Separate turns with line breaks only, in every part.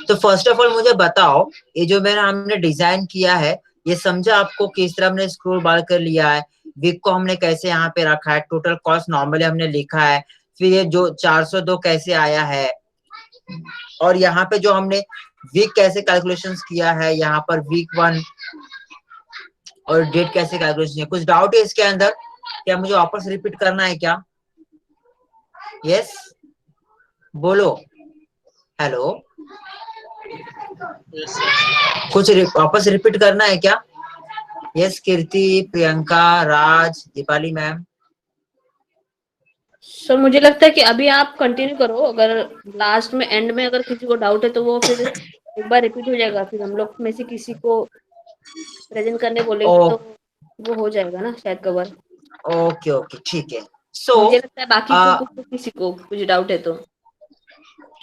तो first of all मुझे बताओ, ये जो मैंने हमने डिजाइन किया है, ये समझा आपको किस तरह हमने स्क्रोल बार कर लिया है, वीक को हमने कैसे यहाँ पे रखा है, टोटल कॉस्ट नॉर्मली हमने लिखा है, फिर ये जो 402 कैसे आया है, और यहाँ पे जो हमने वीक कैसे कैलकुलेशंस किया है, यहाँ पर वीक 1 और डेट कैसे कैलकुलेशन है। कुछ डाउट है इसके अंदर? क्या मुझे वापस रिपीट करना है क्या? यस बोलो, हेलो, कुछ वापस रिपीट करना है क्या? यस कीर्ति, प्रियंका, राज, दीपाली मैम।
सर मुझे लगता है कि अभी आप कंटिन्यू करो, अगर लास्ट में एंड में अगर किसी को डाउट है तो वो फिर एक बार रिपीट हो जाएगा, फिर हम लोग में से किसी को प्रेजेंट करने बोलेंगे तो वो हो जाएगा ना शायद कवर।
ओके ओके ठीक है। सो
मुझे लगता है बाकी को किसी को कुछ डाउट है तो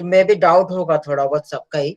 मैं भी डाउट होगा थोड़ा बहुत सबका ही,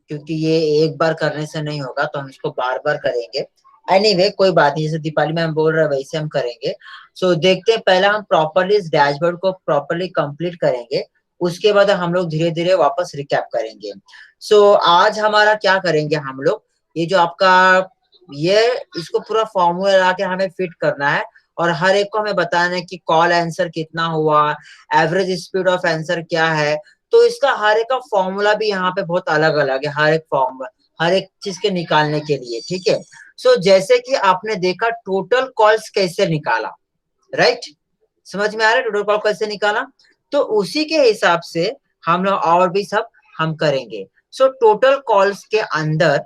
क्योंकि ये एक बार करने से नहीं होगा, तो हम इसको बार बार करेंगे। एनीवे कोई बात नहीं, जैसे दीपाली मैम बोल रहे हैं वैसे हम करेंगे। सो देखते हैं, पहले हम प्रॉपरली इस डैशबोर्ड को प्रॉपरली कंप्लीट करेंगे, उसके बाद हम लोग धीरे धीरे वापस रिकैप करेंगे। सो आज हमारा क्या करेंगे हम लोग, ये जो आपका ये इसको पूरा फॉर्मूला ला के हमें फिट करना है, और हर एक को हमें बताना है कि कॉल आंसर कितना हुआ, एवरेज स्पीड ऑफ आंसर क्या है। तो इसका हर एक का फॉर्मूला भी यहाँ पे बहुत अलग अलग है, हर एक फॉर्मूला हर एक चीज के निकालने के लिए, ठीक है। सो जैसे कि आपने देखा टोटल कॉल्स कैसे निकाला, राइट, समझ में आ रहा है टोटल कॉल कैसे निकाला, तो उसी के हिसाब से हम लोग और भी सब हम करेंगे। सो टोटल कॉल्स के अंदर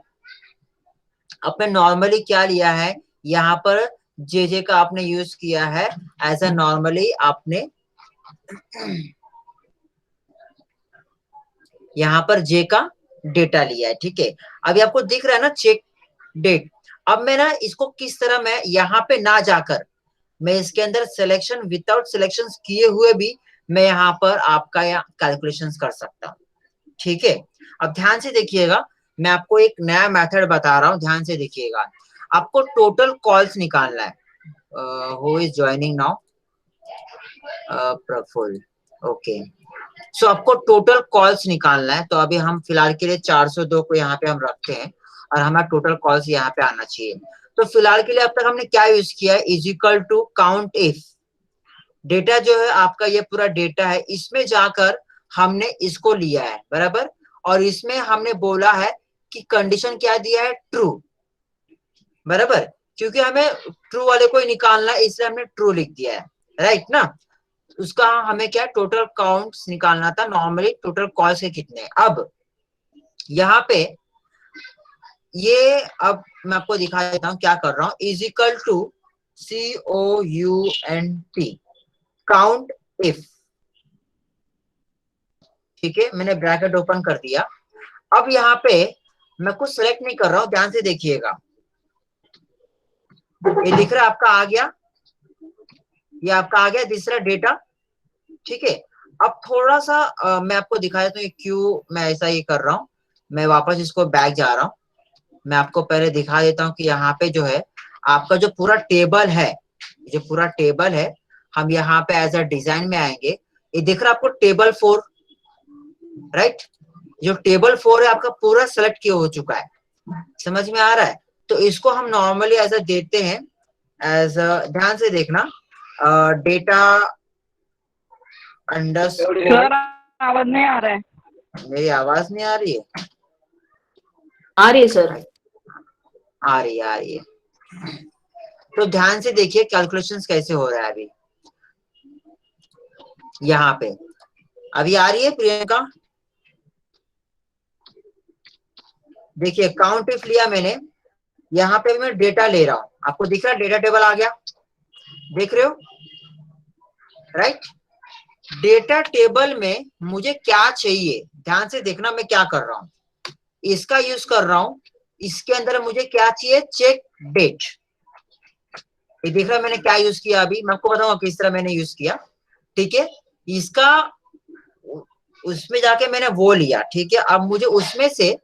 आपने नॉर्मली क्या लिया है, यहाँ पर जे का आपने यूज किया है एज अ नॉर्मली आपने यहाँ पर जे का डेटा लिया है, ठीक है। अभी आपको दिख रहा है ना चेक डेट। अब मैं ना इसको किस तरह मैं यहाँ पे ना जाकर मैं इसके अंदर सिलेक्शन विदाउट सिलेक्शन किए हुए भी मैं यहाँ पर आपका यहाँ कैलकुलेशंस कर सकता हूँ, ठीक है। अब ध्यान से देखिएगा, मैं आपको एक नया मेथड बता रहा हूँ, ध्यान से देखिएगा। आपको टोटल कॉल्स निकालना है। Who is joining now? Prafull, okay. So आपको टोटल कॉल्स निकालना है, तो अभी हम फिलहाल के लिए 402 को यहाँ पे हम रखते हैं, और हमारा टोटल कॉल्स यहाँ पे आना चाहिए। तो फिलहाल के लिए अब तक हमने क्या यूज किया है, is equal to count if. Data जो है आपका ये पूरा डेटा है, इसमें जाकर हमने इसको लिया है बराबर, और इसमें हमने बोला है कि कंडीशन क्या दिया है, ट्रू, बराबर, क्योंकि हमें ट्रू वाले को ही निकालना है इसलिए हमने ट्रू लिख दिया है, राइट ना। उसका हमें क्या टोटल काउंट्स निकालना था, नॉर्मली टोटल कॉल्स के कितने। अब यहाँ पे ये अब मैं आपको दिखा देता हूँ क्या कर रहा हूँ, is equal to COUNT count if, ठीक है, मैंने ब्रैकेट ओपन कर दिया। अब यहाँ पे मैं कुछ सेलेक्ट नहीं कर रहा हूँ, ध्यान से देखिएगा, ये लिख रहा है आपका आ गया, ये आपका आ गया तीसरा डेटा, ठीक है। अब थोड़ा सा मैं आपको दिखा देता हूँ क्यों मैं ऐसा ही कर रहा हूँ। मैं वापस इसको बैक जा रहा हूँ, मैं आपको पहले दिखा देता हूँ कि यहाँ पे जो है आपका जो पूरा टेबल है, जो पूरा टेबल है, हम यहाँ पे एज अ डिजाइन में आएंगे। ये दिख रहा है आपको टेबल 4, राइट, जो टेबल 4 है आपका पूरा सेलेक्ट किया हो चुका है, समझ में आ रहा है। तो इसको हम नॉर्मली एज अ देते हैं एज अ, ध्यान से देखना, डेटा अंडरस्कोर।
आवाज नहीं आ रहा है,
मेरी आवाज नहीं आ रही है?
आ रही है सर।
आ रही है, आ रही है। तो ध्यान से देखिए कैलकुलेशंस कैसे हो रहा है अभी यहाँ पे। अभी आ रही है प्रियंका? देखिए काउंट इफ लिया मैंने, यहाँ पे मैं डेटा ले रहा हूँ, आपको दिख रहा है डेटा टेबल आ गया, देख रहे हो, राइट। डेटा टेबल में मुझे क्या चाहिए, ध्यान से देखना मैं क्या कर रहा हूँ, इसका यूज कर रहा हूँ। इसके अंदर मुझे क्या चाहिए, चेक डेट। ये देख रहा है मैंने क्या यूज किया, अभी मैं आपको बताऊंगा किस तरह मैंने यूज किया, ठीक है। इसका उसमें जाके मैंने वो लिया, ठीक है। अब मुझे उसमें से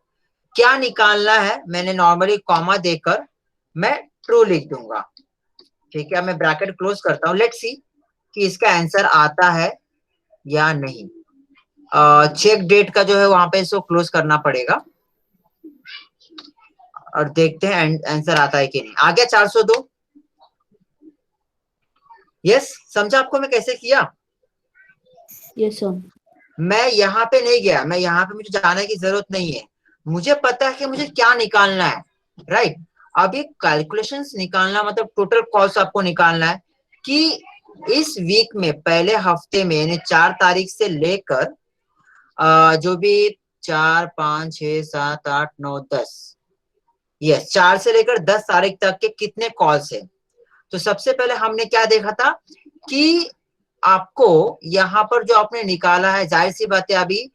क्या निकालना है, मैंने नॉर्मली कॉमा देकर मैं ट्रू लिख दूंगा, ठीक है। मैं ब्रैकेट क्लोज करता हूँ, लेट्स सी कि इसका आंसर आता है या नहीं। चेक डेट का जो है वहां पे इसको क्लोज करना पड़ेगा और देखते हैं आंसर आता है कि नहीं। आ गया 402। यस, समझा आपको मैं कैसे किया?
Yes sir.
मैं यहाँ पे नहीं गया, मैं यहाँ पे मुझे जाने की जरूरत नहीं है, मुझे पता है कि मुझे क्या निकालना है, राइट। अब ये कैलकुलेशंस निकालना मतलब टोटल कॉस्ट आपको निकालना है कि इस वीक में पहले हफ्ते में यानी 4 तारीख से लेकर जो भी 4, 5, 6, 7, 8, 9, 10, यस 4 से लेकर 10 तारीख तक के कितने कॉल्स है। तो सबसे पहले हमने क्या देखा था कि आपको यहाँ पर जो आपने निकाला है, जाहिर सी बात है अभी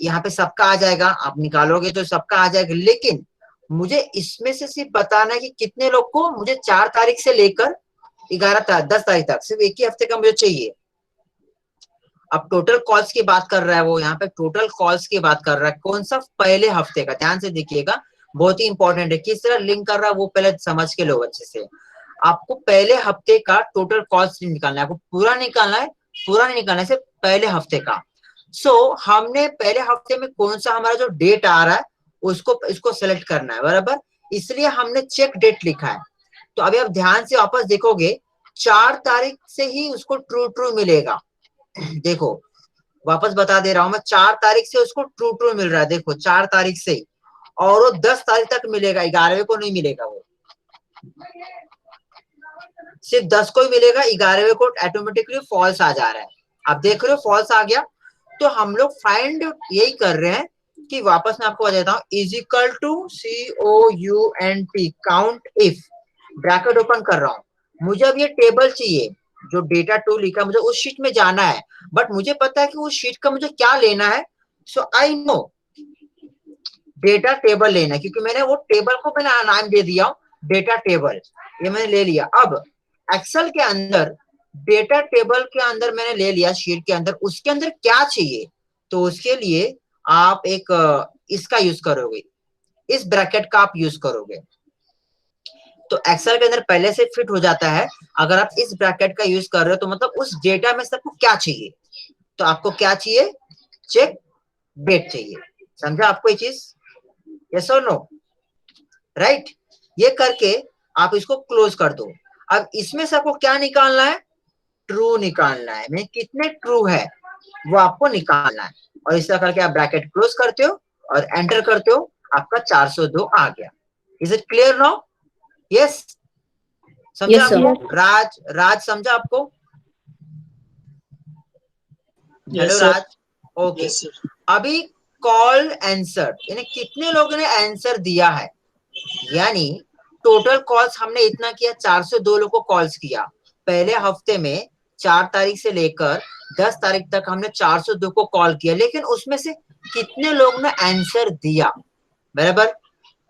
यहाँ पे सबका आ जाएगा, आप निकालोगे तो सबका आ जाएगा, लेकिन मुझे इसमें से सिर्फ बताना है कि कितने लोग को मुझे 4 तारीख से लेकर 10 तारीख तक सिर्फ एक ही हफ्ते का मुझे चाहिए। अब टोटल कॉल्स की बात कर रहा है वो, यहाँ पे टोटल कॉल्स की बात कर रहा है, कौन सा पहले हफ्ते का, ध्यान से देखिएगा, बहुत ही इंपॉर्टेंट है, किस तरह लिंक कर रहा है वो पहले समझ के लो अच्छे से। आपको पहले हफ्ते का टोटल कॉल्स निकालना है, आपको पूरा निकालना है, पूरा नहीं निकालना है, सिर्फ पहले हफ्ते का। हमने पहले हफ्ते में कौन सा हमारा जो डेट आ रहा है उसको इसको सेलेक्ट करना है, बराबर, इसलिए हमने चेक डेट लिखा है। तो अभी आप ध्यान से वापस देखोगे 4 तारीख से ही उसको ट्रू ट्रू मिलेगा। देखो वापस बता दे रहा हूं मैं, 4 तारीख से उसको ट्रू ट्रू मिल रहा है, देखो 4 तारीख से, और वो 10 तारीख तक मिलेगा, 11वें को नहीं मिलेगा, वो सिर्फ 10 को ही मिलेगा, 11वें को ऑटोमेटिकली फॉल्स आ जा रहा है। आप देख रहे हो फॉल्स आ गया। तो हम लोग फाइंड यही कर रहे हैं कि वापस मैं आपको बताता हूँ, is equal to COUNT count if, bracket open कर रहा हूं, मुझे अब ये टेबल चाहिए जो डेटा 2 लिखा, मुझे उस शीट में जाना है, बट मुझे पता है कि उस शीट का मुझे क्या लेना है। सो आई नो डेटा टेबल लेना है, क्योंकि मैंने वो टेबल को मैंने नाम दे दिया डेटा टेबल, ये मैंने ले लिया। अब एक्सेल के अंदर डेटा टेबल के अंदर मैंने ले लिया, शीट के अंदर, उसके अंदर क्या चाहिए, तो उसके लिए आप एक इसका यूज करोगे, इस ब्रैकेट का आप यूज करोगे, तो एक्सेल के अंदर पहले से फिट हो जाता है। अगर आप इस ब्रैकेट का यूज कर रहे हो तो मतलब उस डेटा में से आपको क्या चाहिए, तो आपको क्या चाहिए, चेक डेट चाहिए, समझा आपको ये चीज, यस और नो, राइट। ये करके आप इसको क्लोज कर दो। अब इसमें से आपको क्या निकालना है, ट्रू निकालना है, मैं कितने ट्रू है वो आपको निकालना है, और इस तरह करके आप ब्रैकेट क्लोज करते हो और एंटर करते हो, आपका 402 आ गया। Is it clear now? Yes, समझा
Yes, sir.
आपको? राज, राज समझा आपको? Hello
yes sir.
Raj, okay.
Yes sir.
अभी कॉल आंसर, यानी कितने लोगों ने आंसर दिया है, यानी टोटल कॉल्स हमने इतना किया, 402 लोगों को कॉल्स किया पहले हफ्ते में, 4 तारीख से लेकर 10 तारीख तक हमने 402 को कॉल किया, लेकिन उसमें से कितने लोगों ने आंसर दिया, बराबर।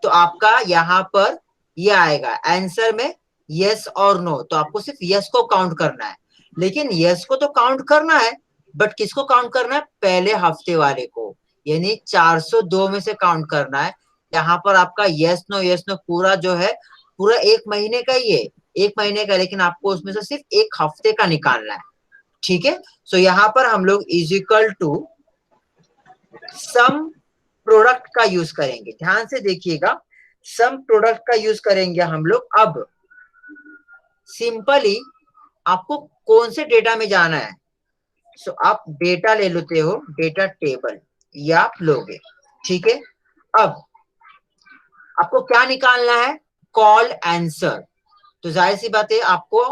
तो आपका यहाँ पर ये आएगा आंसर में यस और नो, तो आपको सिर्फ यस को काउंट करना है, लेकिन यस को तो काउंट करना है, बट किसको काउंट करना है, पहले हफ्ते वाले को, यानी 402 में से काउंट करना है। यहाँ पर आपका यस नो पूरा जो है पूरा 1 महीने का ही है, 1 महीने का, लेकिन आपको उसमें से सिर्फ 1 हफ्ते का निकालना है, ठीक है। सो यहाँ पर हम लोग is equal to sum product का यूज करेंगे, ध्यान से देखिएगा, सम प्रोडक्ट का यूज करेंगे हम लोग। अब सिंपली आपको कौन से डेटा में जाना है, सो आप डेटा ले लेते हो, डेटा टेबल ये आप लोगे, ठीक है। अब आपको क्या निकालना है, कॉल आंसर, तो जाहिर सी बात है आपको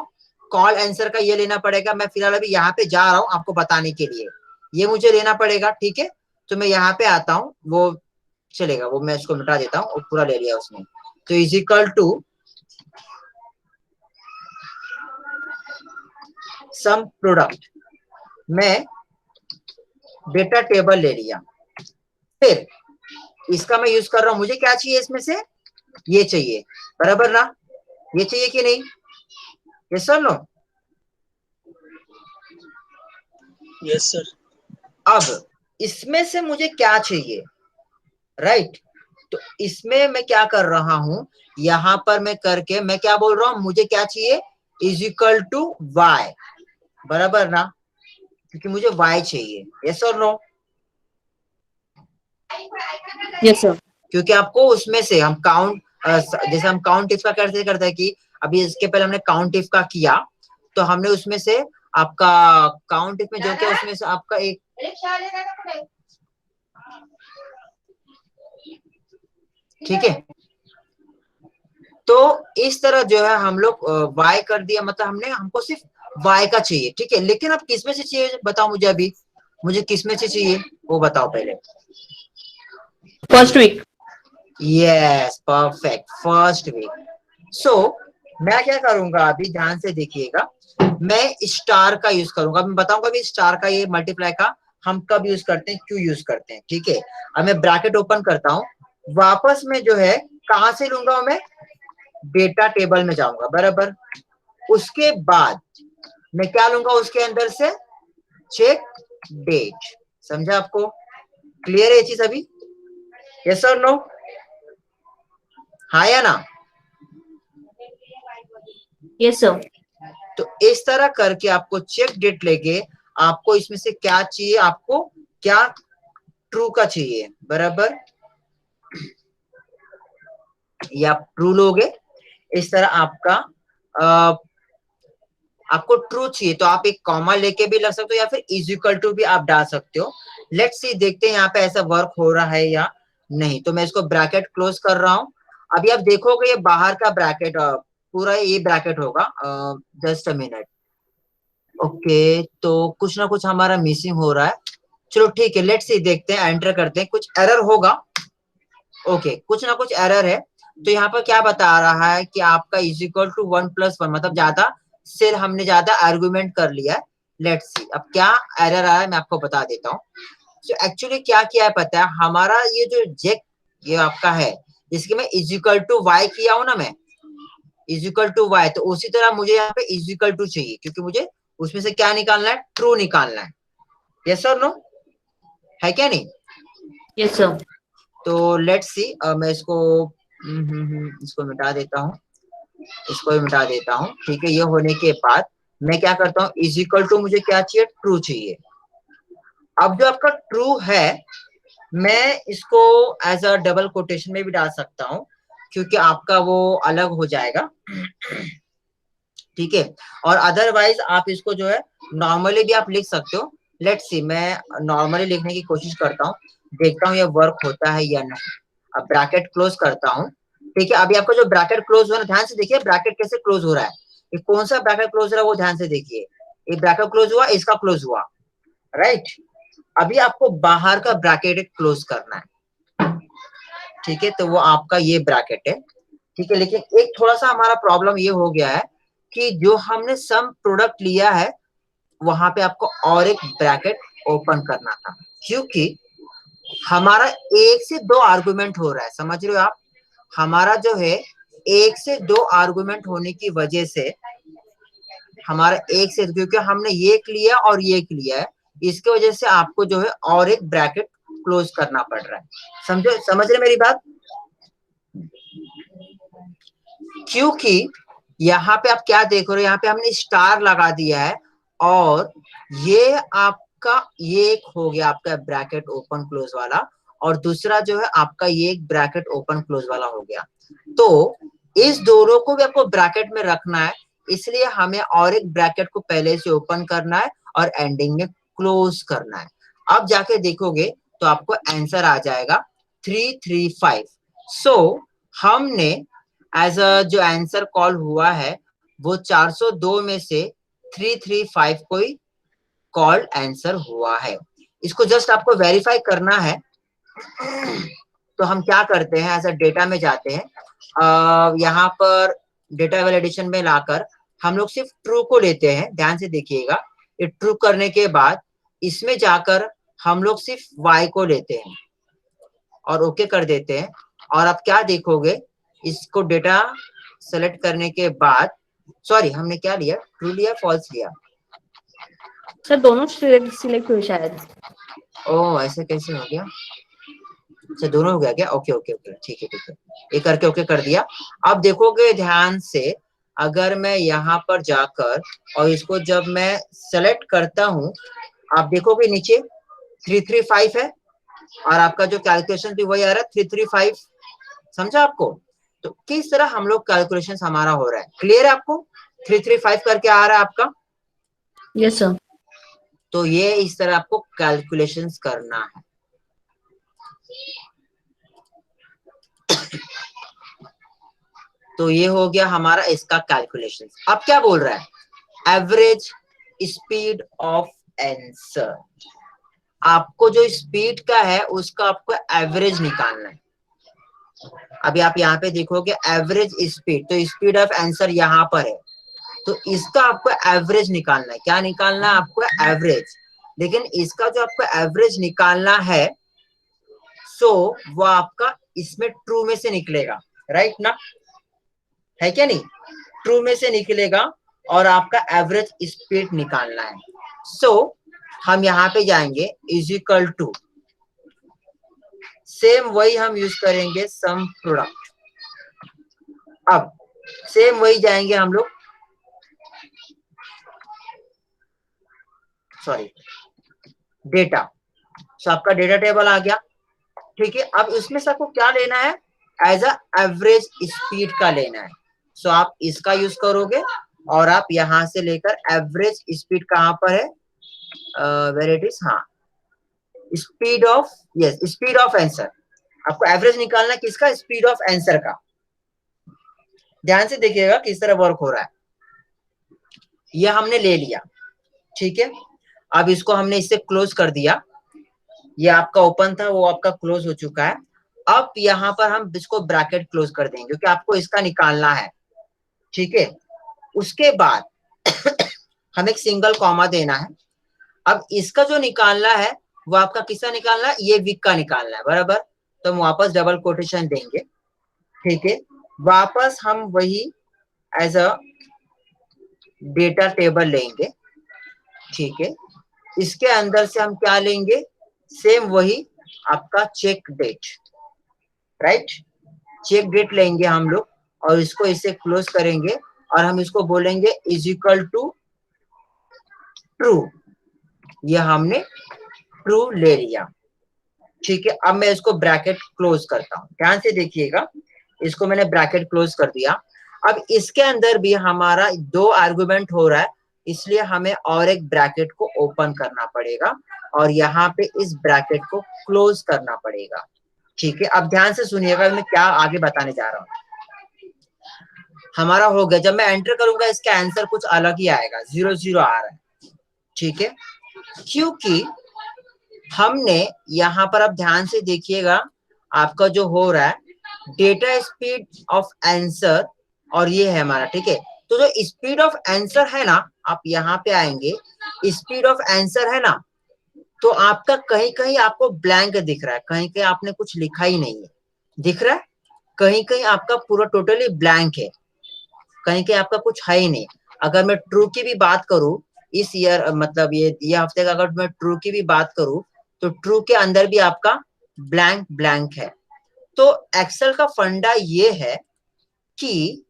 कॉल आंसर का ये लेना पड़ेगा। मैं फिलहाल अभी यहाँ पे जा रहा हूँ आपको बताने के लिए, ये मुझे लेना पड़ेगा, ठीक है। तो मैं यहाँ पे आता हूँ, वो चलेगा, वो मैं इसको मिटा देता हूँ, पूरा ले लिया उसने। तो is equal to sum product, मैं डेटा टेबल ले लिया, फिर इसका मैं यूज कर रहा हूं, मुझे क्या चाहिए इसमें से, ये चाहिए, बराबर ना, ये चाहिए कि नहीं, yes sir no?
Yes sir.
अब इसमें से मुझे क्या चाहिए, राइट। तो इसमें मैं क्या कर रहा हूं, यहां पर मैं करके मैं क्या बोल रहा हूं, मुझे क्या चाहिए, इज इक्वल टू वाई, बराबर ना। क्योंकि मुझे y चाहिए। यस और नो?
Yes sir.
क्योंकि आपको उसमें से हम काउंट, जैसे हम काउंट इफ का कैसे करते हैं कि अभी इसके पहले हमने काउंट इफ का किया, तो हमने उसमें से आपका काउंट इफ में जो किया उसमें से आपका एक, ठीक है। तो इस तरह जो है हम लोग y कर दिया, मतलब हमको सिर्फ y का चाहिए, ठीक है। लेकिन अब किस में से चाहिए बताओ मुझे, अभी मुझे किस में से चाहिए वो बताओ पहले।
First week.
Yes, perfect, first week. So मैं क्या करूंगा, अभी ध्यान से देखिएगा, मैं स्टार का यूज करूंगा। मैं बताऊंगा अभी स्टार का ये मल्टीप्लाई का हम कब यूज करते हैं, क्यों यूज करते हैं, ठीक है। अब मैं ब्रैकेट ओपन करता हूँ, वापस में जो है कहां से लूंगा, मैं डेटा टेबल में जाऊंगा, बराबर। उसके बाद मैं क्या लूंगा उसके अंदर से, चेक डेट। समझा आपको? क्लियर है ये चीज अभी? यस और नो? हाँ या ना?
Yes sir.
तो इस तरह करके आपको चेक डेट लेके आपको इसमें से क्या चाहिए, आपको क्या ट्रू का चाहिए, बराबर। ये आप ट्रू लोगे, इस तरह आपका आपको ट्रू चाहिए तो आप एक कॉमा लेके भी लग सकते हो, या फिर इज इक्वल टू भी आप डाल सकते हो। लेट्स सी, देखते हैं यहाँ पे ऐसा वर्क हो रहा है या नहीं। तो मैं इसको ब्रैकेट क्लोज कर रहा हूँ। अभी आप देखोगे ये बाहर का ब्रैकेट, पूरा ये ब्रैकेट होगा। Just a minute. ओके, तो कुछ ना कुछ हमारा मिसिंग हो रहा है। चलो ठीक है, लेट्स सी, देखते हैं, एंटर करते हैं, कुछ एरर होगा। ओके, कुछ ना कुछ एरर है। तो यहाँ पर क्या बता रहा है कि आपका इज इक्वल टू 1+1, मतलब ज्यादा सिर हमने ज्यादा आर्गुमेंट कर लिया है। लेट्स सी अब क्या एरर आया है, मैं आपको बता देता हूँ। तो एक्चुअली क्या किया है पता है, हमारा ये जो जेक ये आपका है, जिसके मैं इज इक्वल टू वाई किया हूं ना, मैं इज इक्वल टू वाई, तो उसी तरह मुझे यहाँ पे इज इक्वल टू चाहिए, क्योंकि मुझे उसमें से क्या निकालना है, ट्रू निकालना है। यस और नो? है क्या नहीं?
Yes sir.
तो लेट्स सी, मैं इसको इसको मिटा देता हूँ, इसको भी मिटा देता हूँ, ठीक है। ये होने के बाद मैं क्या करता हूँ, इज इक्वल टू मुझे क्या चाहिए, ट्रू चाहिए। अब जो आपका ट्रू है, मैं इसको एज अ डबल कोटेशन में भी डाल सकता हूँ, क्योंकि आपका वो अलग हो जाएगा, ठीक है। और अदरवाइज आप इसको जो है नॉर्मली भी आप लिख सकते हो। लेट्स सी, मैं नॉर्मली लिखने की कोशिश करता हूँ, देखता हूँ ये वर्क होता है या नहीं। अब ब्रैकेट क्लोज करता हूँ, ठीक है। अभी आपका जो ब्रैकेट क्लोज हो रहा है, ध्यान से देखिए ब्रैकेट कैसे क्लोज हो रहा है। ये कौन सा ब्रैकेट क्लोज हो रहा है वो ध्यान से देखिए। ये ब्रैकेट क्लोज हुआ, इसका क्लोज हुआ, राइट। अभी आपको बाहर का ब्रैकेट क्लोज करना है, ठीक है। तो वो आपका ये ब्रैकेट है, ठीक है। लेकिन एक थोड़ा सा हमारा प्रॉब्लम ये हो गया है कि जो हमने सम प्रोडक्ट लिया है वहां पे आपको और एक ब्रैकेट ओपन करना था, क्योंकि हमारा एक से दो आर्गुमेंट हो रहा है, समझ रहे हो आप। हमारा जो है एक से दो आर्गुमेंट होने की वजह से, हमारा एक से, क्योंकि हमने ये लिया और ये लिया है, इसकी वजह से आपको जो है और एक ब्रैकेट क्लोज करना पड़ रहा है। समझो, समझ रहे मेरी बात? क्योंकि यहाँ पे आप क्या देख रहे हो, यहाँ पे हमने स्टार लगा दिया है, और ये आपका ये एक हो गया आपका ब्रैकेट ओपन क्लोज वाला, और दूसरा जो है आपका ये एक ब्रैकेट ओपन क्लोज वाला हो गया। तो इस दोनों को भी आपको ब्रैकेट में रखना है, इसलिए हमें और एक ब्रैकेट को पहले से ओपन करना है और एंडिंग में क्लोज करना है। अब जाके देखोगे तो आपको आंसर आ जाएगा 335। सो हमने एज अ जो आंसर कॉल हुआ है वो 402 में से 335 को ही कॉल्ड आंसर हुआ है। इसको जस्ट आपको वेरीफाई करना है। तो हम क्या करते हैं, एज अ डेटा में जाते हैं, यहाँ पर डेटा वैलिडेशन में लाकर हम लोग सिर्फ ट्रू को लेते हैं। ध्यान से देखिएगा, ये ट्रू करने के बाद इसमें जाकर हम लोग सिर्फ y को लेते हैं और ओके कर देते हैं। और आप क्या देखोगे, इसको डेटा सेलेक्ट करने के बाद, सॉरी हमने क्या लिया, ट्रू लिया फॉल्स लिया,
सर दोनों सिलेक्ट हुए शायद।
ओह ऐसे कैसे हो गया, अच्छा दोनों हो गया क्या, ओके ओके ओके, ठीक है ठीक है, ये करके ओके कर दिया। अब देखोगे ध्यान से, अगर मैं यहाँ पर जाकर और इसको जब मैं सेलेक्ट करता हूँ आप देखोगे नीचे 335 है और आपका जो कैलकुलेशन भी वही आ रहा है 335, समझा आपको? तो किस तरह हम लोग कैलकुलेशन हमारा हो रहा है, क्लियर है आपको? 335 करके आ रहा है आपका।
Yes sir.
तो ये इस तरह आपको कैलकुलेशंस करना है। तो ये हो गया हमारा इसका कैलकुलेशन। अब क्या बोल रहा है, एवरेज स्पीड ऑफ आंसर। आपको जो स्पीड का है उसका आपको एवरेज निकालना है। अभी आप यहाँ पे देखोगे एवरेज स्पीड, तो स्पीड ऑफ आंसर यहाँ पर है, तो इसका आपको एवरेज निकालना है। क्या निकालना है आपको? एवरेज। लेकिन इसका जो आपको एवरेज निकालना है सो वो आपका इसमें ट्रू में से निकलेगा, राइट ना, है क्या नहीं? ट्रू में से निकलेगा और आपका एवरेज स्पीड निकालना है। सो हम यहाँ पे जाएंगे इज इक्वल टू, सेम वही हम यूज करेंगे सम प्रोडक्ट। अब सेम वही जाएंगे हम लोग, सॉरी डेटा। सो आपका डेटा टेबल आ गया, ठीक है। अब इसमें से आपको क्या लेना है? एज अ एवरेज स्पीड का लेना है। सो आप इसका यूज करोगे और आप यहां से लेकर एवरेज स्पीड कहां पर है, वेयर इट इज, हाँ, speed of, yes, speed of answer. आपको एवरेज निकालना है किसका? स्पीड ऑफ आंसर का। ध्यान से देखिएगा किस तरह वर्क हो रहा है। यह हमने ले लिया, ठीक है। अब इसको हमने इससे क्लोज कर दिया, ये आपका ओपन था वो आपका क्लोज हो चुका है। अब यहाँ पर हम इसको ब्रैकेट क्लोज कर देंगे क्योंकि आपको इसका निकालना है, ठीक है। उसके बाद हम एक सिंगल कॉमा देना है। अब इसका जो निकालना है वो आपका किसका निकालना है? ये वीक का निकालना है, बराबर। तो हम वापस डबल कोटेशन देंगे, ठीक है। वापस हम वही एज अ डेटा टेबल लेंगे, ठीक है। इसके अंदर से हम क्या लेंगे? सेम वही आपका check date, right. Check date लेंगे हम लोग और इसको इसे क्लोज करेंगे और हम इसको बोलेंगे इज इक्वल टू ट्रू। ये हमने ट्रू ले लिया, ठीक है। अब मैं इसको ब्रैकेट क्लोज करता हूं, ध्यान से देखिएगा। इसको मैंने ब्रैकेट क्लोज कर दिया। अब इसके अंदर भी हमारा दो आर्गुमेंट हो रहा है, इसलिए हमें और एक ब्रैकेट को ओपन करना पड़ेगा और यहाँ पे इस ब्रैकेट को क्लोज करना पड़ेगा, ठीक है। अब ध्यान से सुनिएगा मैं क्या आगे बताने जा रहा हूँ। हमारा हो गया, जब मैं एंटर करूंगा इसका आंसर कुछ अलग ही आएगा, 0 0 आ रहा है, ठीक है। क्योंकि हमने यहाँ पर, अब ध्यान से देखिएगा, आपका जो हो रहा है डेटा स्पीड ऑफ आंसर और ये है हमारा, ठीक है। तो जो स्पीड ऑफ आंसर है ना, आप यहाँ पे आएंगे, स्पीड ऑफ आंसर है ना, तो आपका कहीं कहीं आपको ब्लैंक दिख रहा है, कहीं कहीं आपने कुछ लिखा ही नहीं है, दिख रहा है। कहीं कहीं आपका पूरा टोटली ब्लैंक है, कहीं कहीं आपका कुछ है ही नहीं। अगर मैं ट्रू की भी बात करूं, इस ईयर मतलब ये हफ्ते का अगर मैं ट्रू की भी बात करूं तो ट्रू के अंदर भी आपका ब्लैंक ब्लैंक है। तो एक्सेल का फंडा ये है कि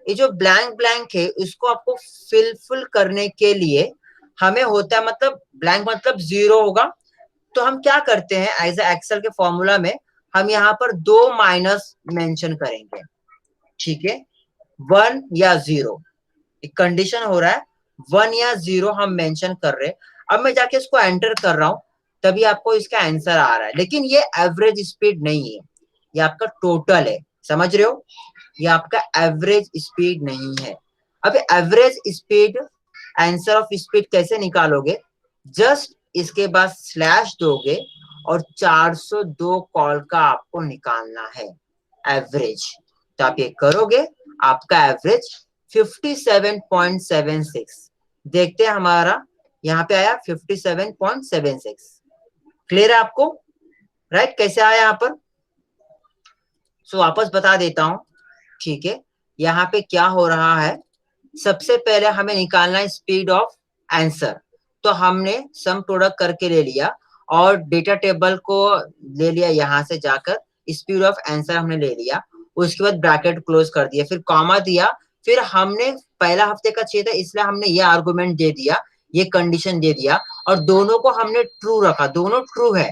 ये जो ब्लैंक ब्लैंक है इसको आपको फिल करने के लिए हमें होता है, मतलब ब्लैंक मतलब 0 होगा। तो हम क्या करते हैं एज ए एक्सेल के फॉर्मूला में, हम यहाँ पर 2 माइनस मेंशन करेंगे, ठीक है। 1 या 0, एक कंडीशन हो रहा है 1 या 0 हम मेंशन कर रहे हैं। अब मैं जाके इसको एंटर कर रहा हूं तभी आपको इसका आंसर आ रहा है, लेकिन ये एवरेज स्पीड नहीं है, ये आपका टोटल है, समझ रहे हो? ये आपका एवरेज स्पीड नहीं है। अब average speed, answer of speed कैसे निकालोगे? जस्ट इसके बाद स्लैश दोगे और 402 कॉल का आपको निकालना है एवरेज। तो आप ये करोगे, आपका एवरेज 57.76, देखते हैं हमारा यहाँ पे आया 57.76। क्लियर है आपको, राइट? कैसे आया यहाँ पर? सो वापस बता देता हूं, ठीक है। यहाँ पे क्या हो रहा है, सबसे पहले हमें निकालना है स्पीड ऑफ आंसर। तो हमने सम प्रोडक्ट करके ले लिया और डेटा टेबल को ले लिया, यहाँ से जाकर स्पीड ऑफ आंसर हमने ले लिया। उसके बाद ब्रैकेट क्लोज कर दिया, फिर कॉमा दिया, फिर हमने पहला हफ्ते का चाहिए था इसलिए हमने ये आर्गुमेंट दे दिया, ये कंडीशन दे दिया और दोनों को हमने ट्रू रखा, दोनों ट्रू है,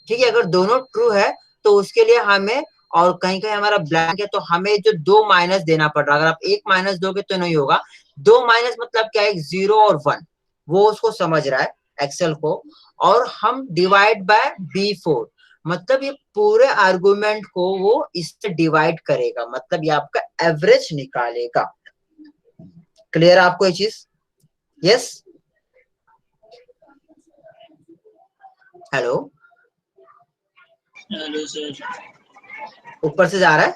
ठीक है। अगर दोनों ट्रू है तो उसके लिए हमें, और कहीं कहीं हमारा ब्लैंक है तो हमें जो 2 माइनस देना पड़ रहा है। अगर आप 1 माइनस दोगे तो नहीं होगा। 2 माइनस मतलब क्या है, 0 और 1, वो उसको समझ रहा है एक्सेल को। और हम डिवाइड बाय B4, मतलब ये पूरे आर्गुमेंट को वो इससे डिवाइड करेगा, मतलब ये आपका एवरेज निकालेगा। क्लियर है आपको ये चीज? यस, हेलो,
हेलो सर,
ऊपर से जा रहा है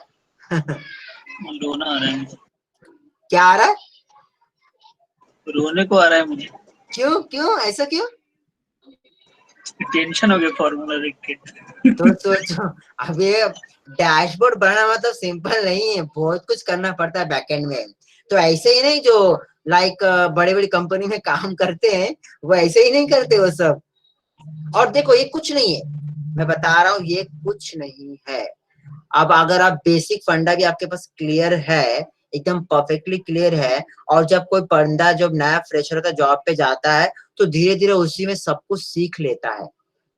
रोना आ रहा है मुझे।
क्या आ रहा है?
रोने को आ रहा है मुझे।
क्यों क्यों ऐसा क्यों?
टेंशन हो गया फॉर्मूला देख के।
तो सोचो, अब ये डैशबोर्ड बनाना मतलब सिंपल नहीं है, बहुत कुछ करना पड़ता है बैकएंड में। तो ऐसे ही नहीं जो लाइक बड़ी बड़ी कंपनी में काम करते हैं वो ऐसे ही नहीं करते वो सब। और देखो ये कुछ नहीं है, मैं बता रहा हूँ ये कुछ नहीं है। अब अगर आप बेसिक फंडा भी आपके पास क्लियर है, एकदम परफेक्टली क्लियर है, और जब कोई बंदा जब नया फ्रेशर होता है जॉब पे जाता है तो धीरे धीरे उसी में सब कुछ सीख लेता है,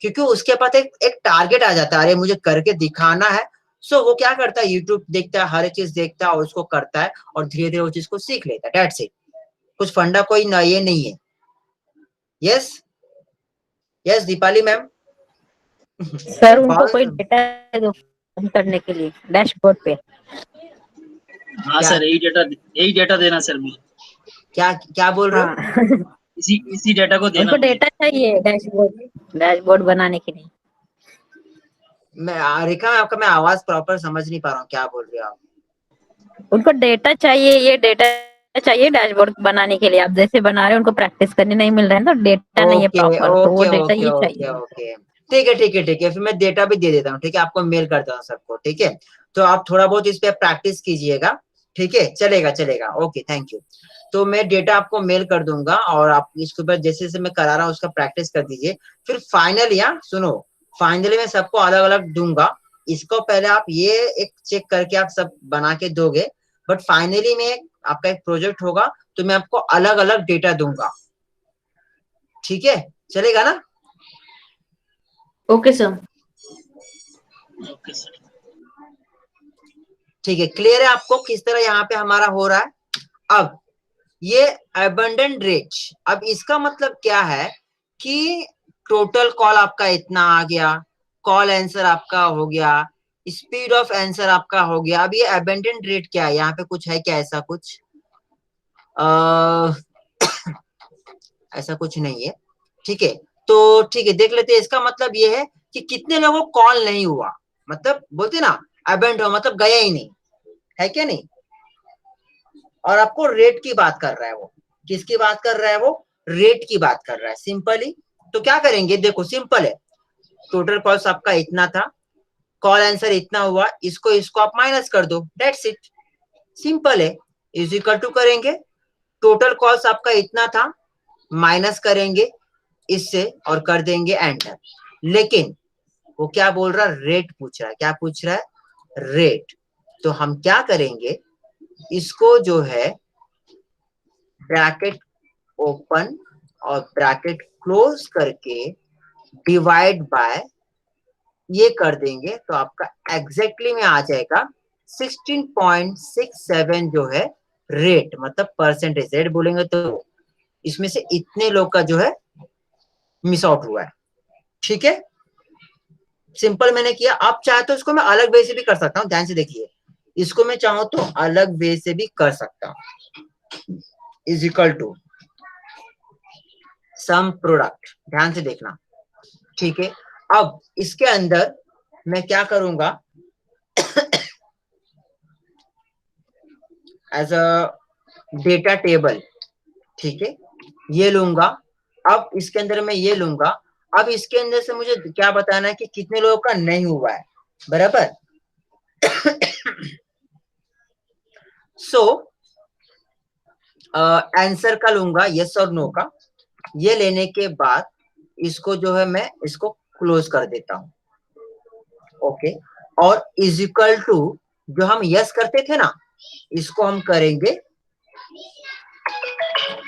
क्योंकि उसके पास एक टारगेट आ जाता है, अरे मुझे करके दिखाना है। सो वो क्या करता है, यूट्यूब देखता है, हर एक चीज देखता है और उसको करता है, और धीरे धीरे वो चीज को सीख लेता है। दैट्स इट, कुछ फंडा कोई न, ये नहीं है। Yes yes Deepali ma'am
sir उनको कोई
बहुत
डेटा दो काम करने के लिए डैशबोर्ड पे।
हाँ
क्या
सर, यही डेटा देना सर मुझे।
क्या क्या बोल रहे हो?
हाँ
इसी डेटा को देना
उनको
मुझे।
डेटा चाहिए डैशबोर्ड डैशबोर्ड बनाने के लिए।
मैं रेखा, आपका मैं आवाज प्रॉपर समझ नहीं पा रहा हूँ, क्या बोल रहे हो आप?
उनको डेटा चाहिए, ये डेटा चाहिए डैशबोर्ड बनाने के लिए। आप जैसे बना रहे हो उनको प्रैक्टिस करने नहीं मिल रहा है, तो डेटा नहीं है
ओके
प्रॉपर, तो वो
ओके
डेटा
ओके
ये
ओके
चाहिए।
ओके, ठीक है ठीक है ठीक है, फिर मैं डेटा भी दे देता हूँ, ठीक है, आपको मेल करता हूँ सबको, ठीक है। तो आप थोड़ा बहुत इस पे प्रैक्टिस कीजिएगा, ठीक है, चलेगा चलेगा, ओके थैंक यू। तो मैं डेटा आपको मेल कर दूंगा, और आप इसके ऊपर जैसे जैसे मैं करा रहा हूँ उसका प्रैक्टिस कर दीजिए। फिर फाइनली, यहाँ सुनो, फाइनली मैं सबको अलग अलग दूंगा। इसको पहले आप ये एक चेक करके आप सब बना के दोगे, बट फाइनली में आपका एक प्रोजेक्ट होगा तो मैं आपको अलग अलग डेटा दूंगा, ठीक है, चलेगा ना?
Okay sir.
Okay sir.
ठीक है, क्लियर है आपको किस तरह यहाँ पे हमारा हो रहा है? अब ये अबंडेंट रेट, अब इसका मतलब क्या है कि टोटल कॉल आपका इतना आ गया, कॉल आंसर आपका हो गया, स्पीड ऑफ आंसर आपका हो गया। अब ये अबंडेंट रेट क्या है, यहाँ पे कुछ है क्या ऐसा कुछ? ऐसा कुछ नहीं है, ठीक है। तो ठीक है, देख लेते हैं। इसका मतलब ये है कि कितने लोगों को कॉल नहीं हुआ, मतलब बोलते ना अबेंट हो, मतलब गया ही नहीं, है क्या नहीं? और आपको रेट की बात कर रहा है वो, किसकी बात कर रहा है वो? रेट की बात कर रहा है सिंपली। तो क्या करेंगे, देखो सिंपल है, टोटल कॉल्स आपका इतना था, कॉल आंसर इतना हुआ, इसको इसको आप माइनस कर दो, दैट्स इट, सिंपल है। इज इक्वल टू करेंगे, टोटल कॉल्स आपका इतना था, माइनस करेंगे इससे और कर देंगे एंटर। लेकिन वो क्या बोल रहा है, रेट पूछ रहा है, क्या पूछ रहा है? रेट। तो हम क्या करेंगे, इसको जो है ब्रैकेट ओपन और ब्रैकेट क्लोज करके डिवाइड बाय ये कर देंगे, तो आपका एग्जैक्टली में आ जाएगा 16.67 जो है रेट, मतलब परसेंटेज। रेट बोलेंगे तो इसमें से इतने लोग का जो है मिस आउट हुआ है, ठीक है, सिंपल मैंने किया। आप चाहे तो इसको मैं अलग वे से भी कर सकता हूँ, ध्यान से देखिए, इसको मैं चाहूं तो अलग वे से भी कर सकता हूं, is equal to sum product, ध्यान से देखना, ठीक है। अब इसके अंदर मैं क्या करूंगा, एज अ डेटा टेबल, ठीक है, ये लूंगा। अब इसके अंदर मैं ये लूंगा, अब इसके अंदर से मुझे क्या बताना है कि कितने लोगों का नहीं हुआ है, बराबर। सो आंसर का लूंगा, यस और नो का। ये लेने के बाद इसको जो है मैं इसको क्लोज कर देता हूं, ओके। और इज इक्वल टू जो हम यस करते थे ना, इसको हम करेंगे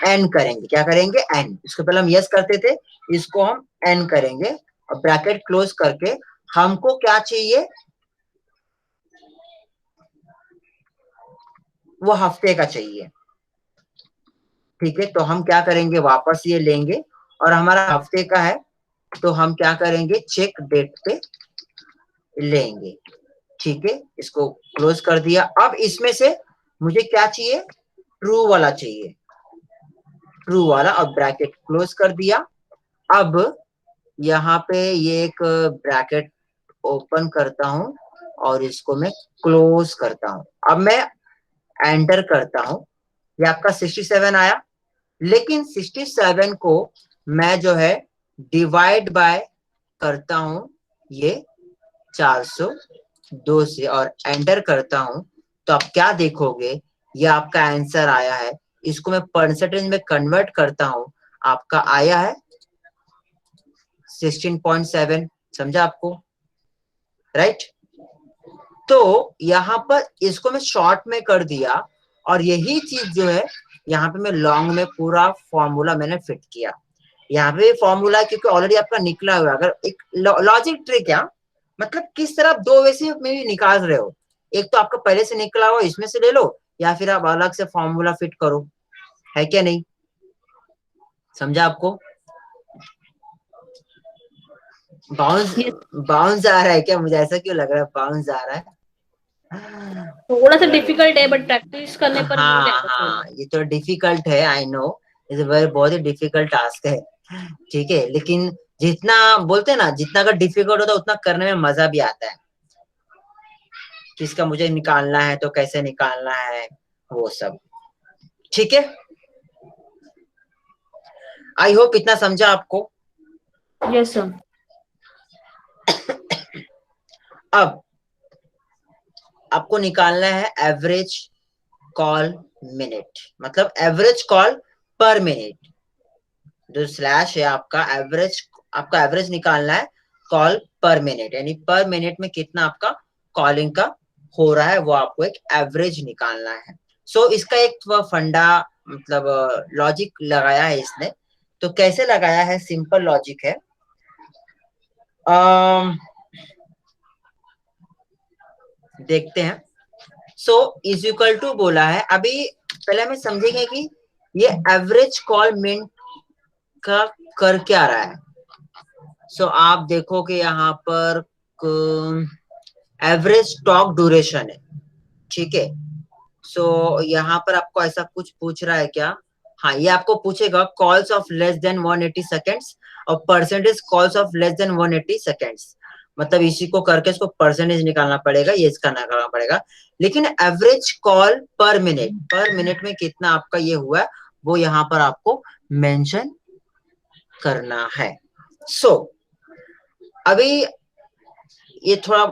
एन करेंगे। क्या करेंगे? एन। इसको पहले हम यस करते थे, इसको हम एन करेंगे और ब्रैकेट क्लोज करके हमको क्या चाहिए? वो हफ्ते का चाहिए। ठीक है, तो हम क्या करेंगे? वापस ये लेंगे और हमारा हफ्ते का है तो हम क्या करेंगे? चेक डेट पे लेंगे। ठीक है, इसको क्लोज कर दिया। अब इसमें से मुझे क्या चाहिए? ट्रू वाला चाहिए, ट्रू वाला। अब ब्रैकेट क्लोज कर दिया। अब यहाँ पे ये एक ब्रैकेट ओपन करता हूं और इसको मैं क्लोज करता हूं। अब मैं एंटर करता हूं। ये आपका 67 आया, लेकिन 67 को मैं जो है डिवाइड बाय करता हूं ये 402 से और एंटर करता हूं, तो आप क्या देखोगे? ये आपका आंसर आया है। इसको मैं परसेंटेज में कन्वर्ट करता हूं, आपका आया है 16.7। समझा आपको? राइट। तो यहाँ पर इसको मैं शॉर्ट में कर दिया और यही चीज जो है यहाँ पे मैं लॉन्ग में पूरा फॉर्मूला मैंने फिट किया। यहाँ पे फॉर्मूला क्योंकि ऑलरेडी आपका निकला हुआ है। अगर एक लॉजिक ट्रिक है, मतलब किस तरह आप दो वे से में भी निकाल रहे हो। एक तो आपका पहले से निकला हुआ, इसमें से ले लो, या फिर आप अलग से फॉर्मूला फिट करो। है क्या नहीं? समझा आपको? बाउंस बाउंस आ रहा है क्या? मुझे ऐसा क्यों लग रहा है बाउंस आ रहा है?
थोड़ा सा डिफिकल्ट है बट प्रैक्टिस करने पर हो
हाँ
जाएगा
हाँ,
सॉल्व।
ये तो डिफिकल्ट है, आई नो। इसे बहुत ही डिफिकल्ट टास्क है। ठीक है, लेकिन जितना बोलते हैं ना, जितना अगर डिफिकल्ट होता है उतना करने में मजा भी आता है। किसका मुझे निकालना है तो कैसे निकालना है, वो सब। ठीक है, आई होप इतना समझा आपको।
Yes sir.
अब आपको निकालना है एवरेज कॉल मिनट, मतलब एवरेज कॉल पर मिनट। जो स्लैश है आपका एवरेज निकालना है कॉल पर मिनट, यानी पर मिनट में कितना आपका कॉलिंग का हो रहा है, वो आपको एक एवरेज निकालना है। सो इसका एक फंडा, मतलब लॉजिक लगाया है इसने। तो कैसे लगाया है? सिंपल लॉजिक है। देखते हैं। सो इज इक्वल टू बोला है। अभी पहले हमें समझेंगे कि ये एवरेज कॉल मिनट का कर क्या रहा है। सो आप देखो कि यहाँ पर एवरेज टॉक ड्यूरेशन है। ठीक है, सो यहाँ पर आपको ऐसा कुछ पूछ रहा है क्या? हाँ, ये आपको पूछेगा calls of less than 180 seconds और percentage calls of less than 180 seconds. मतलब इसी को करके इसको परसेंटेज निकालना पड़ेगा, ये इसका निकालना पड़ेगा। लेकिन एवरेज कॉल पर मिनट में कितना आपका ये हुआ है, वो यहाँ पर आपको मेंशन करना है। सो अभी ये थोड़ा,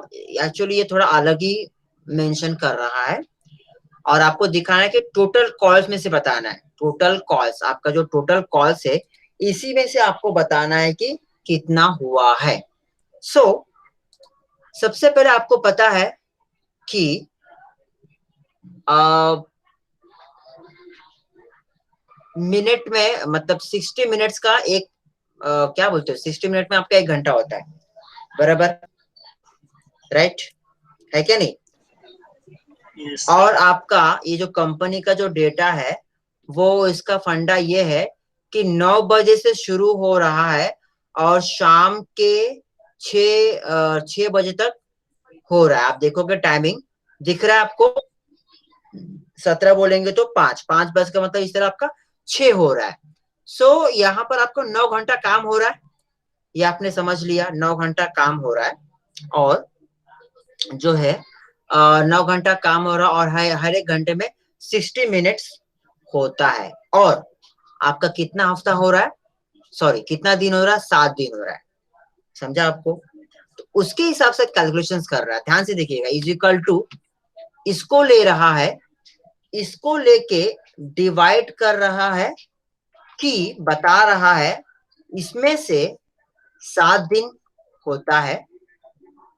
एक्चुअली ये थोड़ा अलग ही मेंशन कर रहा है और आपको दिखाना है कि टोटल कॉल्स में से बताना है। टोटल कॉल्स, आपका जो टोटल कॉल्स है इसी में से आपको बताना है कि कितना हुआ है। सो सबसे पहले आपको पता है कि मिनट में, मतलब 60 मिनट्स का एक क्या बोलते हो, 60 मिनट में आपका 1 घंटा होता है, बराबर? राइट, है क्या नहीं?
Yes.
और आपका ये जो कंपनी का जो डेटा है, वो इसका फंडा ये है कि 9 बजे से शुरू हो रहा है और शाम के 6 बजे तक हो रहा है। आप देखोगे टाइमिंग दिख रहा है आपको, 17 बोलेंगे तो 5 बज का मतलब इस तरह आपका 6 हो रहा है। सो यहाँ पर आपको 9 घंटा काम हो रहा है, ये आपने समझ लिया, 9 घंटा काम हो रहा है। और जो है 9 घंटा काम हो रहा है और हर एक घंटे में 60 मिनट्स होता है। और आपका कितना हफ्ता हो रहा है, सॉरी कितना दिन हो रहा है? 7 दिन हो रहा है। समझा आपको? तो उसके हिसाब से कैलकुलेशंस कर रहा है। ध्यान से देखिएगा, इज इक्वल टू इसको ले रहा है, इसको लेके डिवाइड कर रहा है कि बता रहा है इसमें से 7 दिन होता है।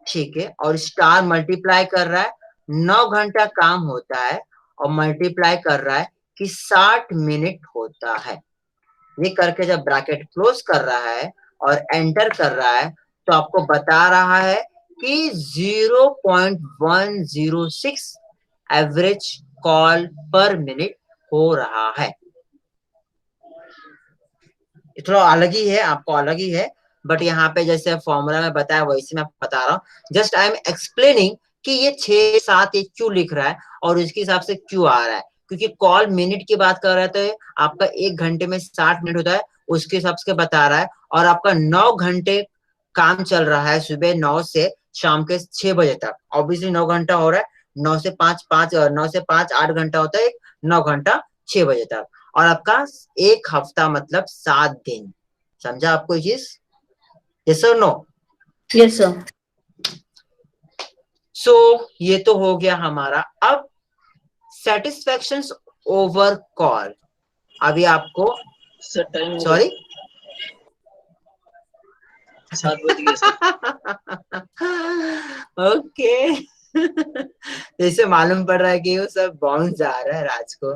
ठीक है, और स्टार मल्टीप्लाई कर रहा है, 9 घंटा काम होता है और मल्टीप्लाई कर रहा है कि 60 मिनट होता है। ये करके जब ब्रैकेट क्लोज कर रहा है और एंटर कर रहा है तो आपको बता रहा है कि 0.106 एवरेज कॉल पर मिनट हो रहा है। थोड़ा अलग ही है, आपको अलग ही है, बट यहाँ पे जैसे फॉर्मूला में बताया वैसे मैं बता रहा हूँ। जस्ट आई एम एक्सप्लेनिंग कि ये 6-7 ये क्यों लिख रहा है और इसके हिसाब से क्यों आ रहा है, क्योंकि कॉल मिनट की बात कर रहे थे, आपका 1 घंटे में 60 मिनट होता है, उसके हिसाब से बता रहा है। और आपका 9 घंटे काम चल रहा है, सुबह 9 से शाम के 6 बजे तक। ऑब्वियसली 9 घंटा हो रहा है, 9 से 5 8 घंटा होता है, 9 घंटा 6 बजे तक। और आपका एक हफ्ता मतलब 7 दिन। समझा आपको ये चीज? यस और नो?
Yes sir.
सो ये तो हो गया हमारा। अब सेटिस्फेक्शन ओवर कॉल। अभी आपको
सर टाइम हो
सॉरी
गया, 7 बज गए सर।
ओके। जैसे मालूम पड़ रहा है कि वो सब बाउंस आ रहा है राज को।